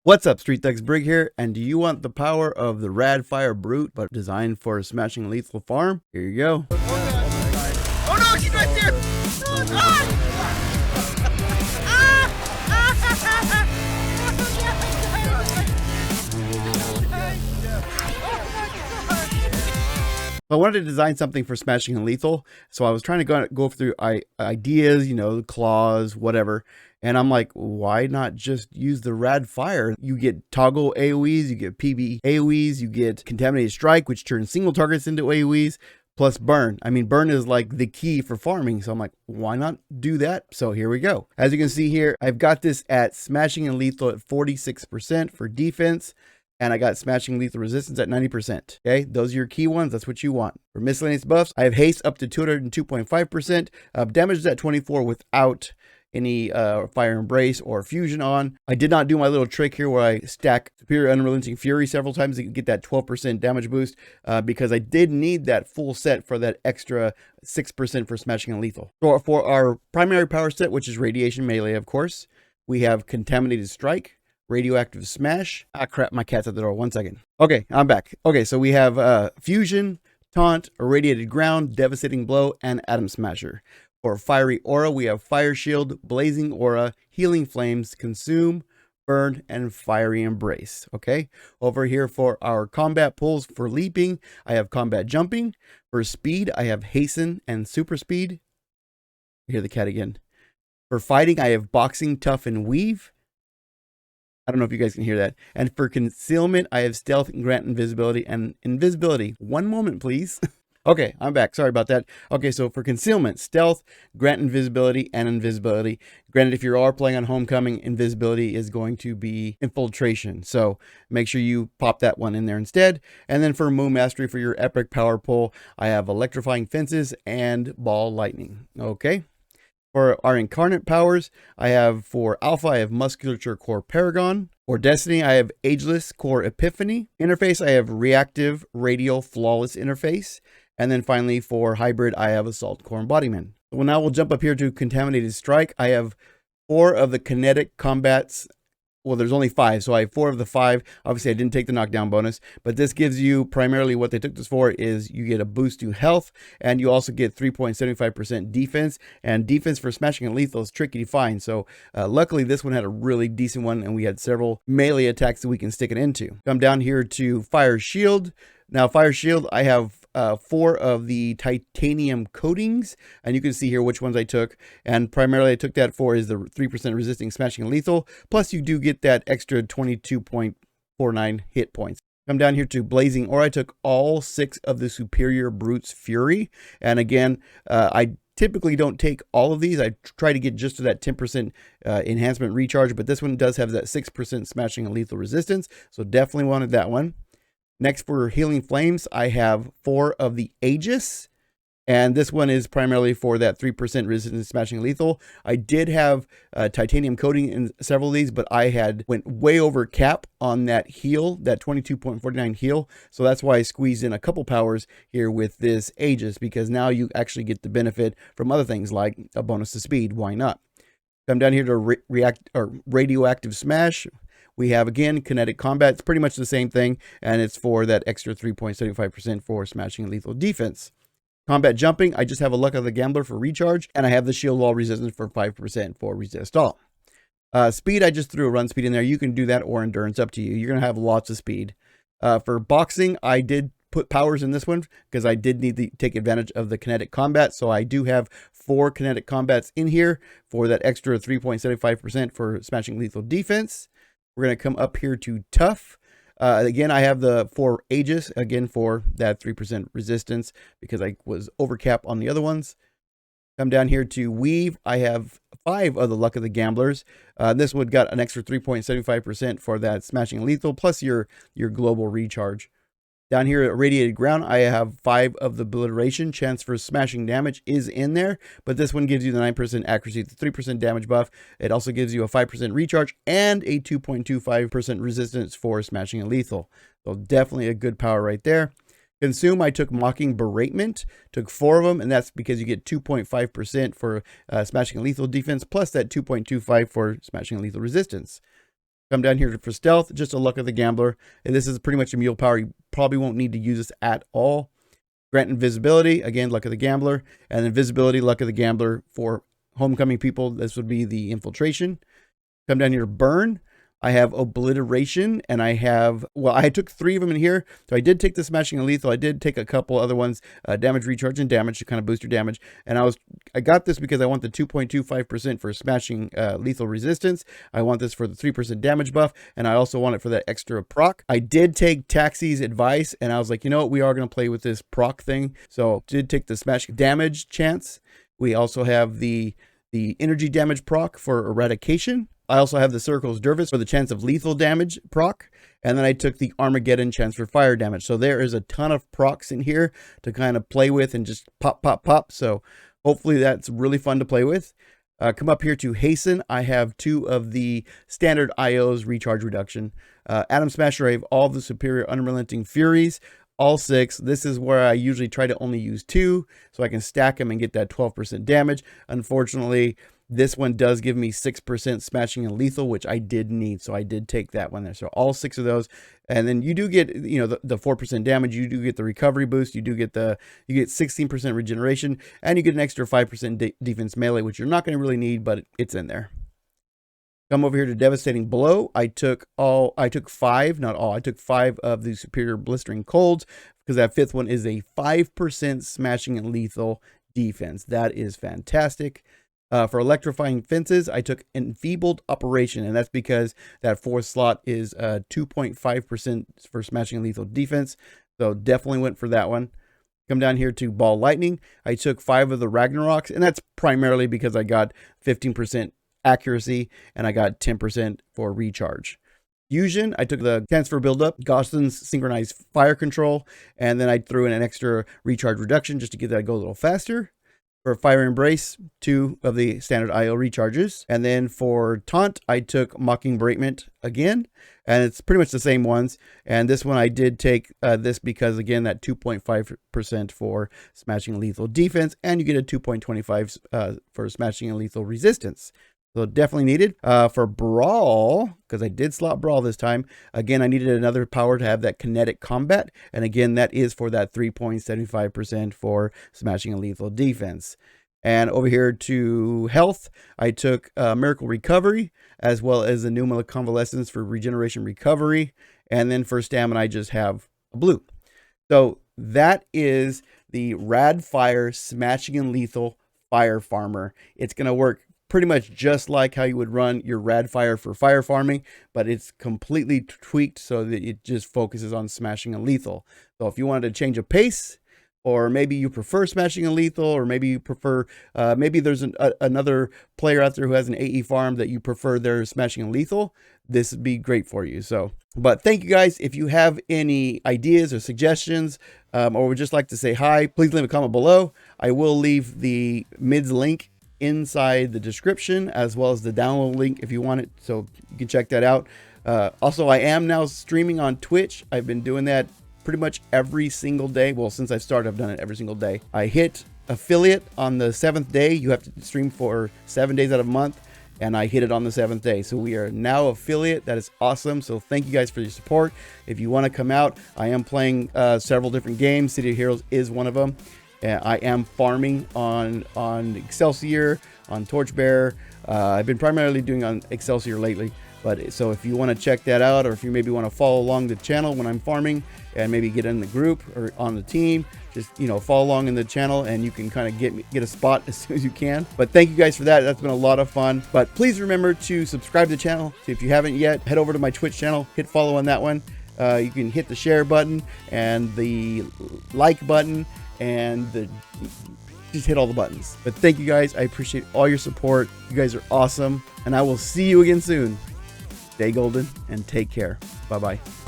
What's up, Street Thugs? Brigg here, and do you want the power of the Rad Fire Brute, but designed for a smashing lethal farm? Here you go. Oh no, he's right there! Oh, God! I wanted to design something for smashing and lethal, so I was trying to go through ideas, claws, whatever. And I'm like, why not just use the Rad Fire? You get toggle AoEs, you get PB AoEs, you get Contaminated Strike, which turns single targets into AoEs, plus burn. I mean, burn is like the key for farming. So I'm like, why not do that? So here we go. As you can see here, I've got this at smashing and lethal at 46% for defense. And I got smashing lethal resistance at 90%. Okay, those are your key ones. That's what you want. For miscellaneous buffs, I have haste up to 202.5%. Damage is at 24 without any fire embrace or fusion on. I did not do my little trick here where I stack superior unrelenting fury several times to get that 12% damage boost because I did need that full set for that extra 6% for smashing and lethal. For our primary power set, which is radiation melee, of course, we have Contaminated Strike, Radioactive Smash. Ah, crap, my cat's at the door. 1 second. Okay, I'm back. Okay, so we have Fusion, Taunt, Irradiated Ground, Devastating Blow, and Atom Smasher. For Fiery Aura, we have Fire Shield, Blazing Aura, Healing Flames, Consume, Burn, and Fiery Embrace. Okay, over here for our combat pulls for leaping, I have Combat Jumping. For speed, I have Hasten and Super Speed. I hear the cat again. For fighting, I have Boxing, Tough, and Weave. I don't know if you guys can hear that. And for concealment, I have Stealth and Grant Invisibility and Invisibility. 1 moment, please. Okay, I'm back. Sorry about that. Okay, so for concealment, Stealth, Grant Invisibility, and Invisibility. Granted, if you are playing on Homecoming, Invisibility is going to be Infiltration. So make sure you pop that one in there instead. And then for Moon Mastery, for your epic power pull, I have Electrifying Fences and Ball Lightning. Okay. For our incarnate powers, I have for Alpha, I have Musculature Core Paragon. For Destiny, I have Ageless Core Epiphany. Interface, I have Reactive Radial Flawless Interface. And then finally for Hybrid, I have Assault Core Embodiment. Well, now we'll jump up here to Contaminated Strike. I have 4 of the kinetic combats. Well, there's only 5, so I have 4 of the 5. Obviously, I didn't take the knockdown bonus, but this gives you primarily what they took this for is you get a boost to health, and you also get 3.75% defense. And defense for smashing and lethal is tricky to find. So luckily, this one had a really decent one, and we had several melee attacks that we can stick it into. Come down here to Fire Shield. Now, Fire Shield, I have 4 of the titanium coatings, and you can see here which ones I took, and primarily I took that for is the 3% resisting smashing and lethal, plus you do get that extra 22.49 hit points. Come down here to Blazing Aura. I took all 6 of the Superior Brute's Fury, and again, I typically don't take all of these. I try to get just to that 10% enhancement recharge, but this one does have that 6% smashing and lethal resistance, so definitely wanted that one. Next, for Healing Flames, I have 4 of the Aegis, and this one is primarily for that 3% resistance smashing lethal. I did have titanium coating in several of these, but I had went way over cap on that heal, that 22.49 heal, so that's why I squeezed in a couple powers here with this Aegis, because now you actually get the benefit from other things like a bonus to speed. Why not? Come down here to Radioactive Smash. We have, again, kinetic combat. It's pretty much the same thing, and it's for that extra 3.75% for smashing and lethal defense. Combat jumping, I just have a Luck of the Gambler for recharge, and I have the shield wall resistance for 5% for resist all. Speed, I just threw a run speed in there. You can do that or endurance, up to you. You're going to have lots of speed. For boxing, I did put powers in this one because I did need to take advantage of the kinetic combat. So I do have 4 kinetic combats in here for that extra 3.75% for smashing lethal defense. We're going to come up here to Tough. Again, I have the 4 Aegis, again, for that 3% resistance because I was over cap on the other ones. Come down here to Weave. I have 5 of the Luck of the Gamblers. This one got an extra 3.75% for that smashing lethal, plus your global recharge. Down here at Radiated Ground, I have 5 of the Obliteration. Chance for smashing damage is in there, but this one gives you the 9% accuracy, the 3% damage buff. It also gives you a 5% recharge and a 2.25% resistance for smashing and lethal. So definitely a good power right there. Consume, I took Mocking Beratement, took 4 of them, and that's because you get 2.5% for smashing and lethal defense, plus that 2.25 for smashing and lethal resistance. Come down here for stealth, just a luck of the gambler. And this is pretty much a mule power. You probably won't need to use this at all. Grant invisibility, again, luck of the gambler. And invisibility, luck of the gambler for homecoming people. This would be the infiltration. Come down here to burn. I have obliteration, and I have, well, I took 3 of them in here. So I did take the smashing and lethal. I did take a couple other ones, damage, recharge, and damage to kind of boost your damage. And I got this because I want the 2.25% for smashing lethal resistance. I want this for the 3% damage buff, and I also want it for that extra proc. I did take Taxi's advice, and I was like, you know what, we are going to play with this proc thing. So did take the smashing damage chance. We also have the energy damage proc for eradication. I also have the Circle's Dervis for the chance of lethal damage proc. And then I took the Armageddon chance for fire damage. So there is a ton of procs in here to kind of play with and just pop, pop, pop. So hopefully that's really fun to play with. Come up here to hasten. I have 2 of the standard IOs recharge reduction. Atom Smasher, I have all the superior unrelenting furies. All 6. This is where I usually try to only use 2 so I can stack them and get that 12% damage. Unfortunately, this one does give me 6% smashing and lethal, which I did need. So I did take that one there. So all 6 of those. And then you do get, you know, the 4% damage. You do get the recovery boost. You get 16% regeneration, and you get an extra 5% defense melee, which you're not going to really need, but it's in there. Come over here to Devastating Blow. I took 5, not all. I took 5 of the Superior Blistering Colds because that 5th one is a 5% smashing and lethal defense. That is fantastic. For Electrifying Fences, I took Enfeebled Operation, and that's because that 4th slot is 2.5% for smashing and lethal defense. So definitely went for that one. Come down here to Ball Lightning. I took 5 of the Ragnaroks, and that's primarily because I got 15% accuracy, and I got 10% for recharge. Fusion, I took the chance for buildup, Goslin's synchronized fire control, and then I threw in an extra recharge reduction just to get that to go a little faster. For Fire Embrace, 2 of the standard IO recharges. And then for Taunt, I took Mocking Beratement again, and it's pretty much the same ones. And this one I did take this because, again, that 2.5% for smashing and lethal defense, and you get a 2.25 for smashing and lethal resistance. So definitely needed. For Brawl, because I did slot Brawl this time, again, I needed another power to have that kinetic combat. And again, that is for that 3.75% for smashing and lethal defense. And over here to health, I took Miracle Recovery, as well as the Pneuma Convalescence for regeneration recovery. And then for stamina, I just have a blue. So that is the Rad Fire Smashing and Lethal Fire Farmer. It's going to work pretty much just like how you would run your Rad Fire for fire farming, but it's completely tweaked so that it just focuses on smashing and lethal. So if you wanted to change a pace, or maybe you prefer smashing and lethal, or maybe you prefer, maybe there's another player out there who has an AE farm that you prefer their smashing and lethal, this would be great for you. So, but thank you guys. If you have any ideas or suggestions, or would just like to say hi, please leave a comment below. I will leave the Mids link inside the description, as well as the download link if you want it, so you can check that out. Also, I am now streaming on Twitch. I've been doing that pretty much every single day. Well, since I've started, I've done it every single day. I hit affiliate on the 7th day. You have to stream for 7 days out of a month, and I hit it on the 7th day. So we are now affiliate. That is awesome. So thank you guys for your support. If you want to come out, I am playing several different games. City of Heroes is one of them. I am farming on Excelsior, on Torchbearer. I've been primarily doing on Excelsior lately, but so if you want to check that out, or if you maybe want to follow along the channel when I'm farming and maybe get in the group or on the team, just, you know, follow along in the channel and you can kind of get a spot as soon as you can. But thank you guys for that. That's been a lot of fun. But please remember to subscribe to the channel. So if you haven't yet, head over to my Twitch channel, hit follow on that one. You can hit the share button and the like button, and just hit all the buttons. But thank you guys. I appreciate all your support. You guys are awesome, and I will see you again soon. Stay golden and take care. Bye-bye.